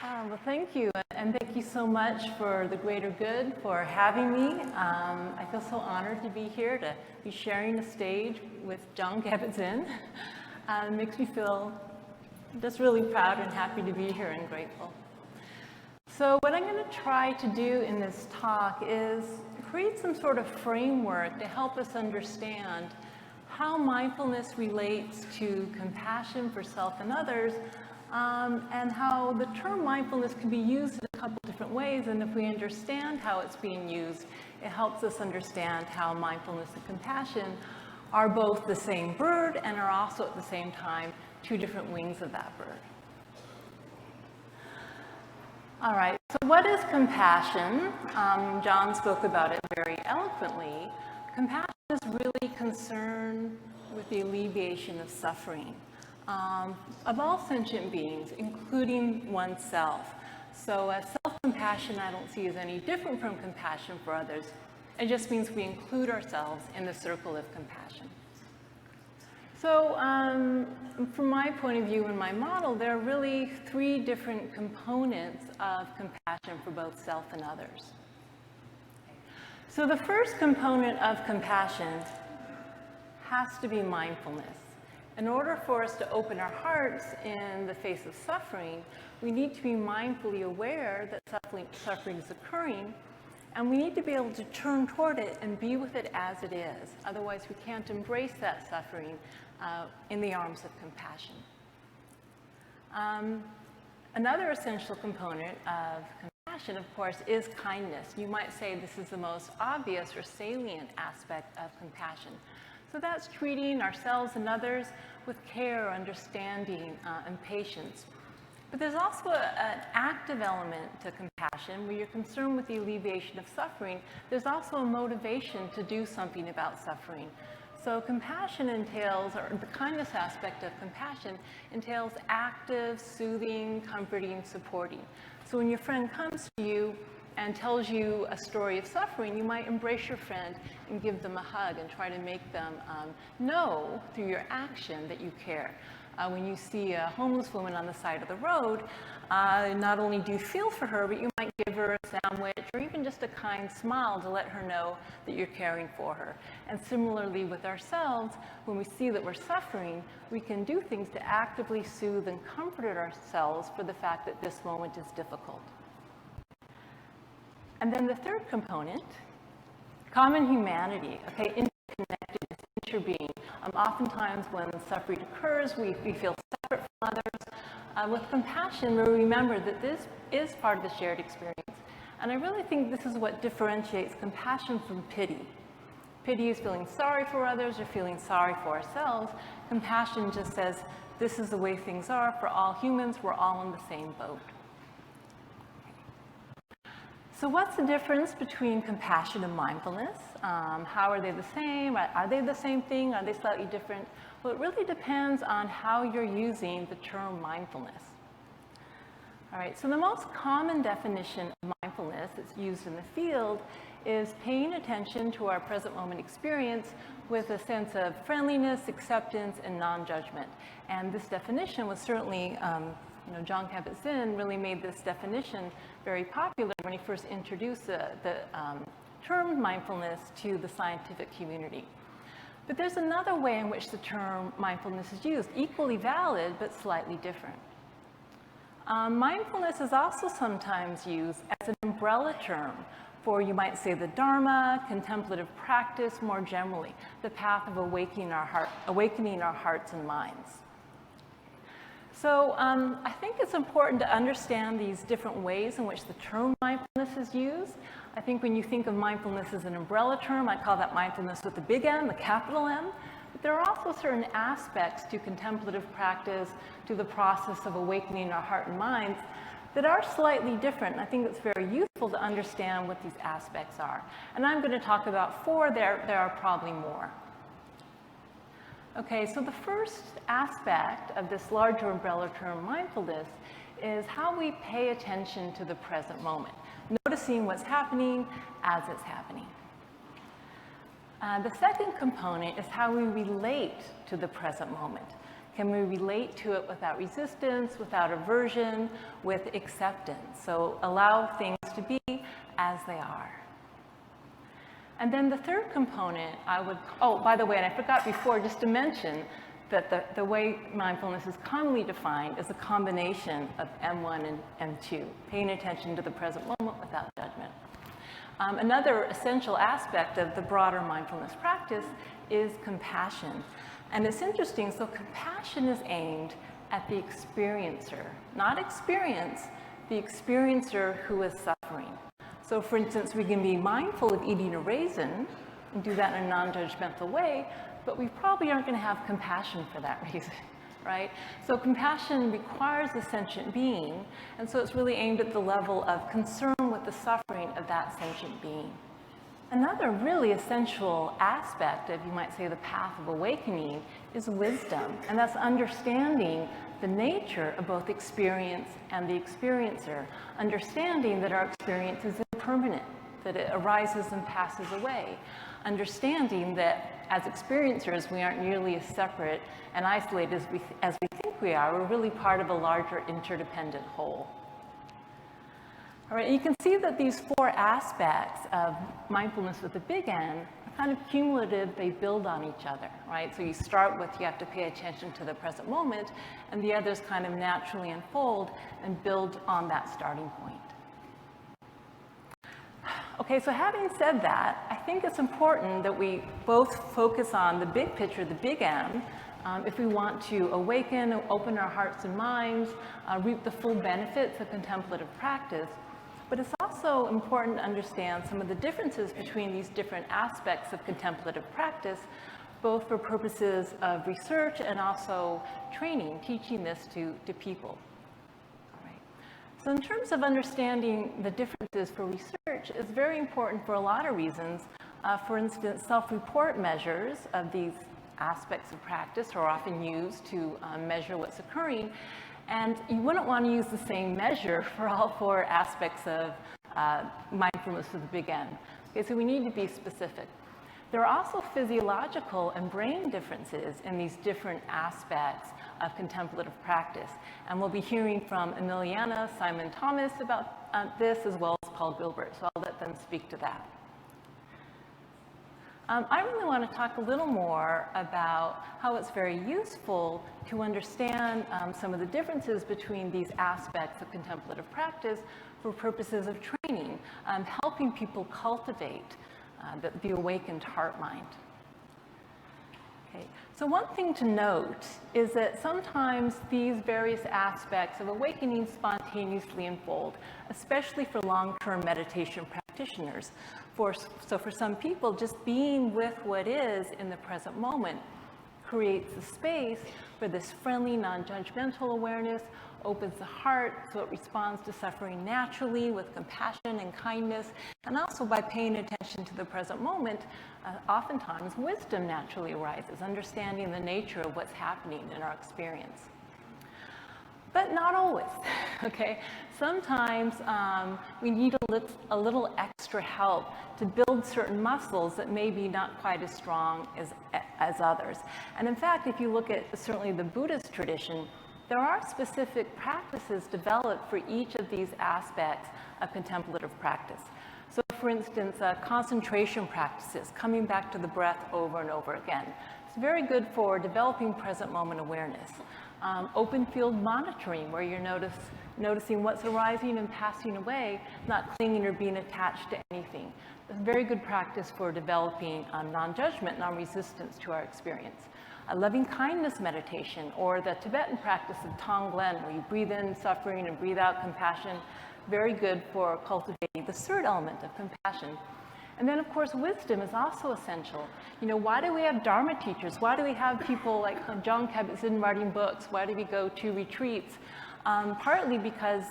Well, thank you, and thank you so much for the greater good for having me. I feel so honored to be here, to be sharing the stage with John Kabat-Zinn. It makes me feel just really proud and happy to be here and grateful. So what I'm going to try to do in this talk is create some sort of framework to help us understand how mindfulness relates to compassion for self and others, and how the term mindfulness can be used in a couple different ways. And if we understand how it's being used, it helps us understand how mindfulness and compassion are both the same bird and are also at the same time two different wings of that bird. All right, so what is compassion? John spoke about it very eloquently. Compassion is really concern with the alleviation of suffering of all sentient beings, including oneself. So self-compassion I don't see as any different from compassion for others. It just means we include ourselves in the circle of compassion. So from my point of view and my model, there are really three different components of compassion for both self and others. So the first component of compassion has to be mindfulness. In order for us to open our hearts in the face of suffering, we need to be mindfully aware that suffering is occurring, and we need to be able to turn toward it and be with it as it is. Otherwise, we can't embrace that suffering in the arms of compassion. Another essential component of compassion, of course, is kindness. You might say this is the most obvious or salient aspect of compassion. So that's treating ourselves and others with care, understanding, and patience. But there's also an active element to compassion where you're concerned with the alleviation of suffering. There's also a motivation to do something about suffering. So compassion entails, or the kindness aspect of compassion entails active, soothing, comforting, supporting. So when your friend comes to you and tells you a story of suffering, you might embrace your friend and give them a hug and try to make them know through your action that you care. When you see a homeless woman on the side of the road, not only do you feel for her, but you might give her a sandwich or even just a kind smile to let her know that you're caring for her. And similarly with ourselves, when we see that we're suffering, we can do things to actively soothe and comfort ourselves for the fact that this moment is difficult. And then the third component, common humanity, okay, interconnectedness, interbeing. Oftentimes when suffering occurs, we feel separate from others. With compassion, we remember that this is part of the shared experience. And I really think this is what differentiates compassion from pity. Pity is feeling sorry for others or feeling sorry for ourselves. Compassion just says, this is the way things are for all humans. We're all in the same boat. So what's the difference between compassion and mindfulness? How are they the same? Are they the same thing? Are they slightly different? Well, it really depends on how you're using the term mindfulness. All right, so the most common definition of mindfulness that's used in the field is paying attention to our present moment experience with a sense of friendliness, acceptance, and non-judgment. And this definition was certainly John Kabat-Zinn really made this definition very popular when he first introduced the term mindfulness to the scientific community. But there's another way in which the term mindfulness is used, equally valid, but slightly different. Mindfulness is also sometimes used as an umbrella term for, you might say, the Dharma, contemplative practice more generally, the path of awakening our hearts and minds. So I think it's important to understand these different ways in which the term mindfulness is used. I think when you think of mindfulness as an umbrella term, I call that mindfulness with the big M, the capital M. But there are also certain aspects to contemplative practice, to the process of awakening our heart and minds, that are slightly different. And I think it's very useful to understand what these aspects are. And I'm going to talk about four. There are probably more. Okay, so the first aspect of this larger umbrella term, mindfulness, is how we pay attention to the present moment, noticing what's happening as it's happening. The second component is how we relate to the present moment. Can we relate to it without resistance, without aversion, with acceptance? So allow things to be as they are. And then the third component oh, by the way, and I forgot before just to mention that the way mindfulness is commonly defined is a combination of M1 and M2, paying attention to the present moment without judgment. Another essential aspect of the broader mindfulness practice is compassion. And it's interesting, so compassion is aimed at the experiencer, not experience, the experiencer who is suffering. So for instance, we can be mindful of eating a raisin and do that in a non-judgmental way, but we probably aren't going to have compassion for that reason, right? So compassion requires a sentient being, and so it's really aimed at the level of concern with the suffering of that sentient being. Another really essential aspect of, you might say, the path of awakening is wisdom, and that's understanding the nature of both experience and the experiencer, understanding that our experience is impermanent, that it arises and passes away, understanding that as experiencers we aren't nearly as separate and isolated as we think we are. We're really part of a larger interdependent whole. All right, you can see that these four aspects of mindfulness with the big N are kind of cumulative. They build on each other, right? So you start with, you have to pay attention to the present moment, and the others kind of naturally unfold and build on that starting point. Okay, so having said that, I think it's important that we both focus on the big picture, the big M, if we want to awaken, open our hearts and minds, reap the full benefits of contemplative practice. But it's also important to understand some of the differences between these different aspects of contemplative practice, both for purposes of research and also training, teaching this to people. All right. So in terms of understanding the differences for research, it's very important for a lot of reasons. For instance, self-report measures of these aspects of practice are often used to measure what's occurring. And you wouldn't want to use the same measure for all four aspects of mindfulness with the big N. Okay, so we need to be specific. There are also physiological and brain differences in these different aspects of contemplative practice. And we'll be hearing from Emiliana Simon Thomas about this, as well as Paul Gilbert. So I'll let them speak to that. I really want to talk a little more about how it's very useful to understand some of the differences between these aspects of contemplative practice for purposes of training, helping people cultivate the awakened heart-mind. Okay. So one thing to note is that sometimes these various aspects of awakening spontaneously unfold, especially for long-term meditation practitioners. So for some people, just being with what is in the present moment creates a space for this friendly, non-judgmental awareness, opens the heart so it responds to suffering naturally with compassion and kindness, and also by paying attention to the present moment, oftentimes wisdom naturally arises, understanding the nature of what's happening in our experience. But not always, okay? Sometimes we need a little extra help to build certain muscles that may be not quite as strong as others. And in fact, if you look at certainly the Buddhist tradition, there are specific practices developed for each of these aspects of contemplative practice. So for instance, concentration practices, coming back to the breath over and over again. It's very good for developing present moment awareness. Open field monitoring, where you're noticing what's arising and passing away, not clinging or being attached to anything. It's a very good practice for developing non-judgment, non-resistance to our experience. A loving kindness meditation, or the Tibetan practice of Tonglen, where you breathe in suffering and breathe out compassion, very good for cultivating the third element of compassion. And then, of course, wisdom is also essential. You know, why do we have Dharma teachers? Why do we have people like John Kabat-Zinn writing books? Why do we go to retreats? Partly because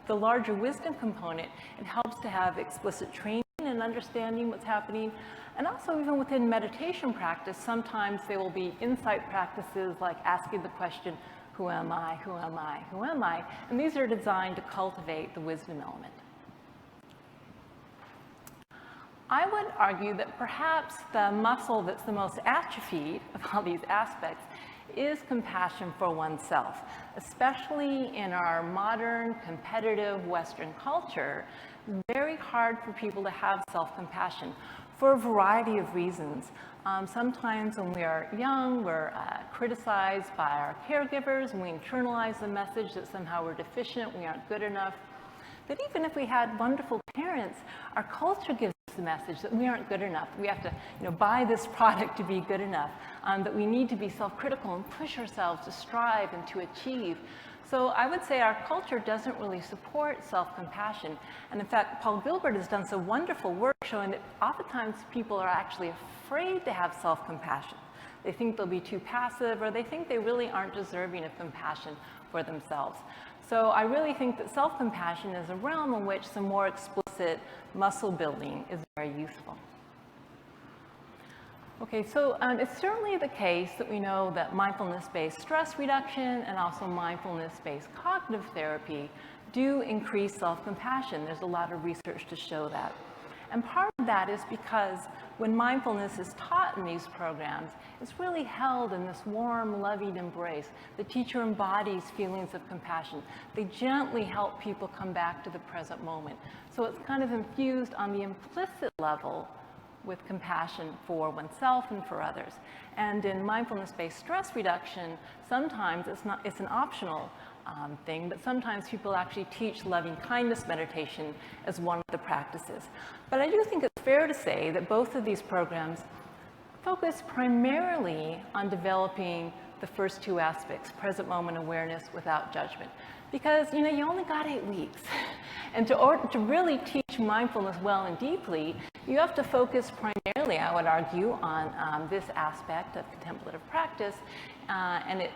the larger wisdom component, it helps to have explicit training and understanding what's happening. And also, even within meditation practice, sometimes there will be insight practices like asking the question, who am I, who am I, who am I? And these are designed to cultivate the wisdom element. I would argue that perhaps the muscle that's the most atrophied of all these aspects is compassion for oneself. Especially in our modern, competitive Western culture, very hard for people to have self-compassion for a variety of reasons. Sometimes when we are young, we're criticized by our caregivers, and we internalize the message that somehow we're deficient, we aren't good enough. But even if we had wonderful parents, our culture gives us the message that we aren't good enough. We have to buy this product to be good enough, that we need to be self-critical and push ourselves to strive and to achieve. So I would say our culture doesn't really support self-compassion. And in fact, Paul Gilbert has done some wonderful work showing that oftentimes people are actually afraid to have self-compassion. They think they'll be too passive, or they think they really aren't deserving of compassion for themselves. So I really think that self-compassion is a realm in which some more explicit muscle building is very useful. Okay, so it's certainly the case that we know that mindfulness-based stress reduction and also mindfulness-based cognitive therapy do increase self-compassion. There's a lot of research to show that. And part of that is because when mindfulness is taught in these programs, it's really held in this warm, loving embrace. The teacher embodies feelings of compassion. They gently help people come back to the present moment. So it's kind of infused on the implicit level with compassion for oneself and for others. And in mindfulness-based stress reduction, sometimes it's an optional thing, but sometimes people actually teach loving kindness meditation as one of the practices. But I do think it's fair to say that both of these programs focus primarily on developing the first two aspects, present moment awareness without judgment. Because you only got 8 weeks. And to really teach mindfulness well and deeply, you have to focus primarily, I would argue, on this aspect of contemplative practice, and it,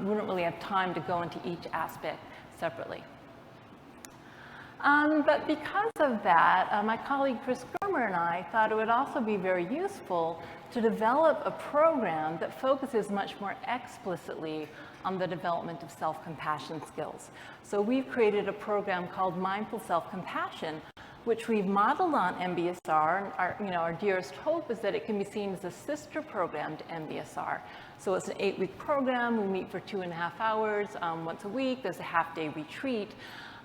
wouldn't really have time to go into each aspect separately. But because of that, my colleague Chris Germer and I thought it would also be very useful to develop a program that focuses much more explicitly on the development of self-compassion skills. So we've created a program called Mindful Self-Compassion, which we've modeled on MBSR. And our dearest hope is that it can be seen as a sister program to MBSR. So it's an 8-week program. We meet for 2.5 hours once a week. There's a half-day retreat.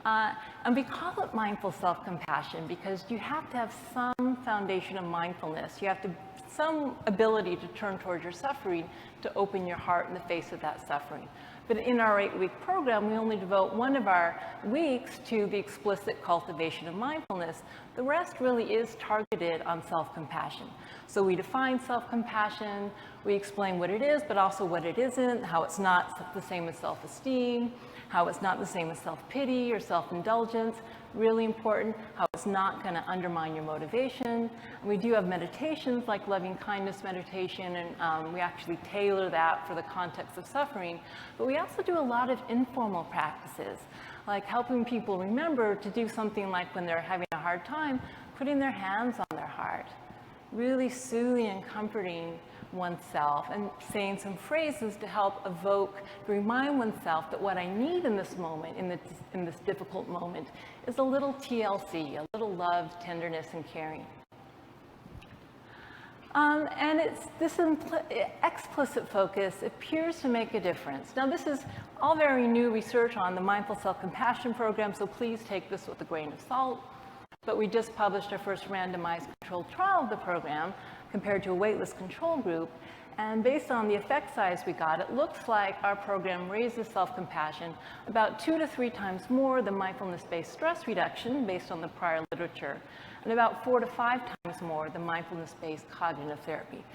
And we call it mindful self-compassion because you have to have some foundation of mindfulness. You have to some ability to turn towards your suffering to open your heart in the face of that suffering. But in our 8-week program, we only devote one of our weeks to the explicit cultivation of mindfulness. The rest really is targeted on self-compassion. So we define self-compassion, we explain what it is, but also what it isn't, how it's not the same as self-esteem, how it's not the same as self-pity or self-indulgence, really important, how it's not going to undermine your motivation. And we do have meditations like loving kindness meditation, and we actually tailor that for the context of suffering. But we also do a lot of informal practices, like helping people remember to do something like when they're having a hard time, putting their hands on their heart, really soothing and comforting oneself and saying some phrases to help evoke, to remind oneself that what I need in this moment, in this difficult moment, is a little TLC, a little love, tenderness, and caring. And this explicit focus appears to make a difference. Now, this is all very new research on the Mindful Self-Compassion program, so please take this with a grain of salt. But we just published our first randomized controlled trial of the program compared to a waitlist control group. And based on the effect size we got, it looks like our program raises self-compassion about 2 to 3 times more than mindfulness-based stress reduction based on the prior literature, and about 4 to 5 times more than mindfulness-based cognitive therapy.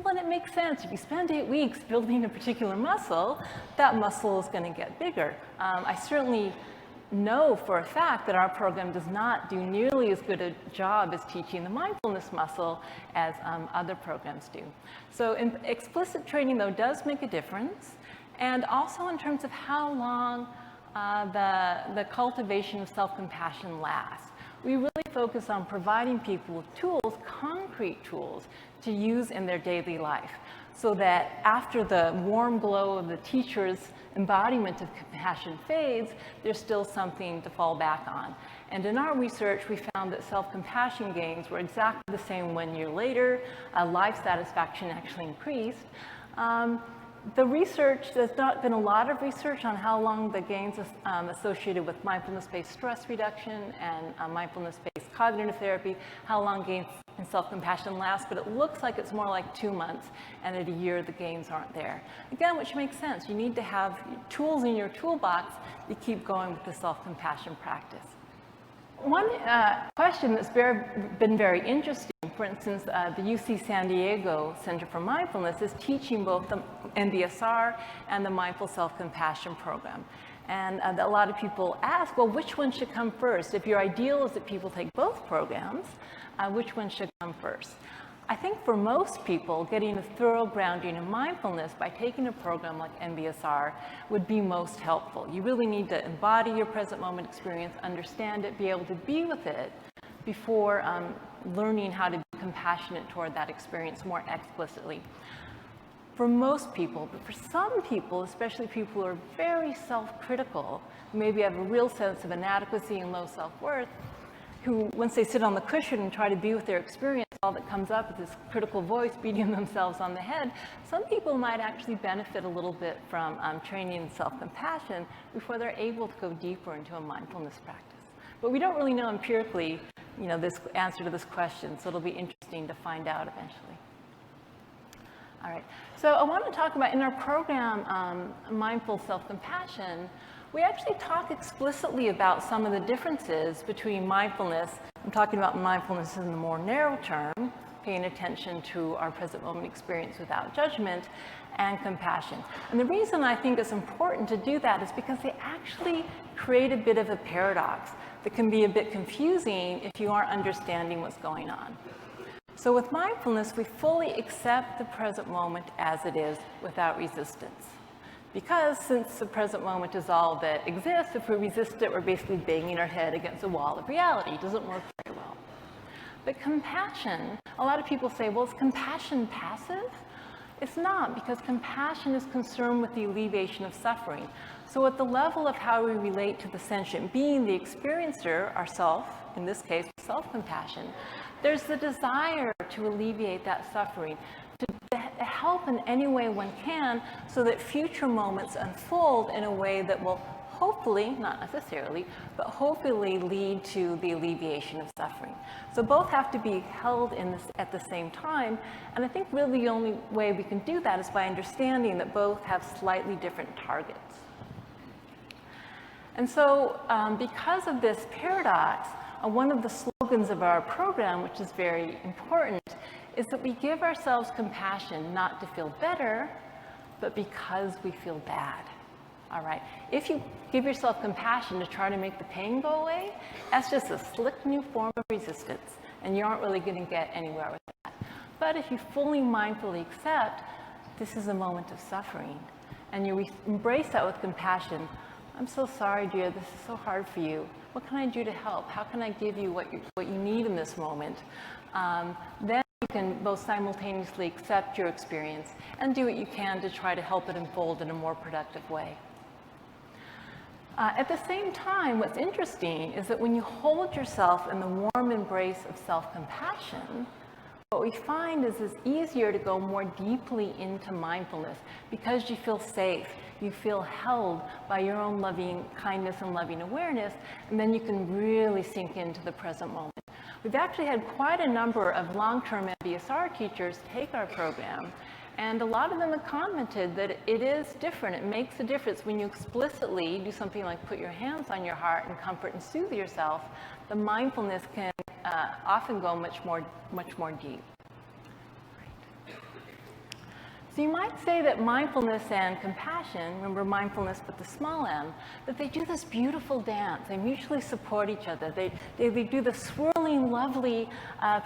Well, it makes sense. If you spend 8 weeks building a particular muscle, that muscle is going to get bigger. I certainly know for a fact that our program does not do nearly as good a job as teaching the mindfulness muscle as other programs do. So explicit training, though, does make a difference, and also in terms of how long the cultivation of self-compassion lasts. We really focus on providing people with tools, concrete tools, to use in their daily life, so that after the warm glow of the teacher's embodiment of compassion fades, there's still something to fall back on. And in our research, we found that self-compassion gains were exactly the same 1 year later. Life satisfaction actually increased. The research, there's not been a lot of research on how long the gains associated with mindfulness-based stress reduction and mindfulness-based cognitive therapy, how long gains in self-compassion last, but it looks like it's more like 2 months, and at a year the gains aren't there. Again, which makes sense. You need to have tools in your toolbox to keep going with the self-compassion practice. One question that's been very interesting, for instance, the UC San Diego Center for Mindfulness is teaching both the MBSR and the Mindful Self-Compassion program. And a lot of people ask, well, which one should come first? If your ideal is that people take both programs, which one should come first? I think for most people, getting a thorough grounding in mindfulness by taking a program like MBSR would be most helpful. You really need to embody your present moment experience, understand it, be able to be with it before learning how to be compassionate toward that experience more explicitly. For most people, but for some people, especially people who are very self-critical, who maybe have a real sense of inadequacy and low self-worth, who, once they sit on the cushion and try to be with their experience, all that comes up is this critical voice beating themselves on the head. Some people might actually benefit a little bit from training in self-compassion before they're able to go deeper into a mindfulness practice. But we don't really know empirically, this answer to this question, so it'll be interesting to find out eventually. All right, so I want to talk about, in our program, Mindful Self-Compassion, we actually talk explicitly about some of the differences between mindfulness. I'm talking about mindfulness in the more narrow term, paying attention to our present moment experience without judgment, and compassion. And the reason I think it's important to do that is because they actually create a bit of a paradox that can be a bit confusing if you aren't understanding what's going on. So with mindfulness, we fully accept the present moment as it is without resistance. Because since the present moment is all that exists, if we resist it, we're basically banging our head against a wall of reality. It doesn't work very well. But compassion, a lot of people say, well, is compassion passive? It's not, because compassion is concerned with the alleviation of suffering. So at the level of how we relate to the sentient being, the experiencer, ourself, in this case, self-compassion, there's the desire to alleviate that suffering, to help in any way one can so that future moments unfold in a way that will hopefully, not necessarily, but hopefully lead to the alleviation of suffering. So both have to be held at the same time, and I think really the only way we can do that is by understanding that both have slightly different targets. And so because of this paradox, one of the slogans of our program, which is very important, is that we give ourselves compassion not to feel better, but because we feel bad. All right? If you give yourself compassion to try to make the pain go away, that's just a slick new form of resistance, and you aren't really going to get anywhere with that. But if you fully mindfully accept this is a moment of suffering, and you embrace that with compassion, I'm so sorry, dear, this is so hard for you. What can I do to help? How can I give you what you need in this moment? Then you can both simultaneously accept your experience and do what you can to try to help it unfold in a more productive way. At the same time, what's interesting is that when you hold yourself in the warm embrace of self-compassion, what we find is it's easier to go more deeply into mindfulness because you feel safe, you feel held by your own loving kindness and loving awareness, and then you can really sink into the present moment. We've actually had quite a number of long-term MBSR teachers take our program, and a lot of them have commented that it is different. It makes a difference when you explicitly do something like put your hands on your heart and comfort and soothe yourself. The mindfulness can often go much more deep. So you might say that mindfulness and compassion, remember mindfulness with the small m, that they do this beautiful dance. They mutually support each other. They do the swirling, lovely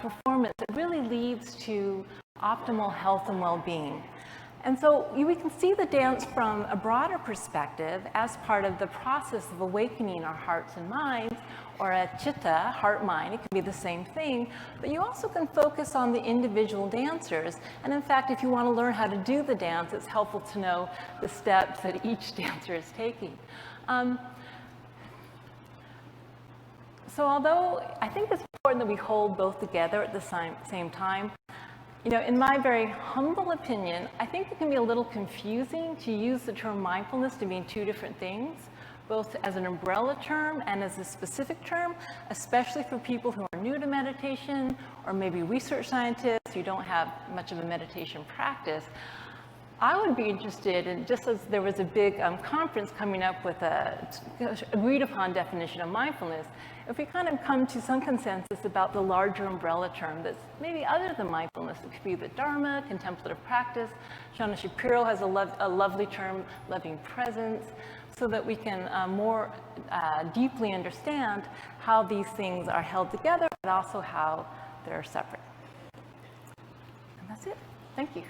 performance that really leads to optimal health and well-being. And so we can see the dance from a broader perspective as part of the process of awakening our hearts and minds, or a chitta, heart-mind. It can be the same thing, but you also can focus on the individual dancers. And in fact, if you want to learn how to do the dance, it's helpful to know the steps that each dancer is taking. So although I think it's important that we hold both together at the same time, You know, in my very humble opinion, I think it can be a little confusing to use the term mindfulness to mean two different things, both as an umbrella term and as a specific term, especially for people who are new to meditation or maybe research scientists who don't have much of a meditation practice. I would be interested in, just as there was a big conference coming up with a agreed upon definition of mindfulness, if we kind of come to some consensus about the larger umbrella term that's maybe other than mindfulness. It could be the Dharma, contemplative practice. Shauna Shapiro has a lovely term, loving presence, so that we can more deeply understand how these things are held together, but also how they're separate. And that's it. Thank you.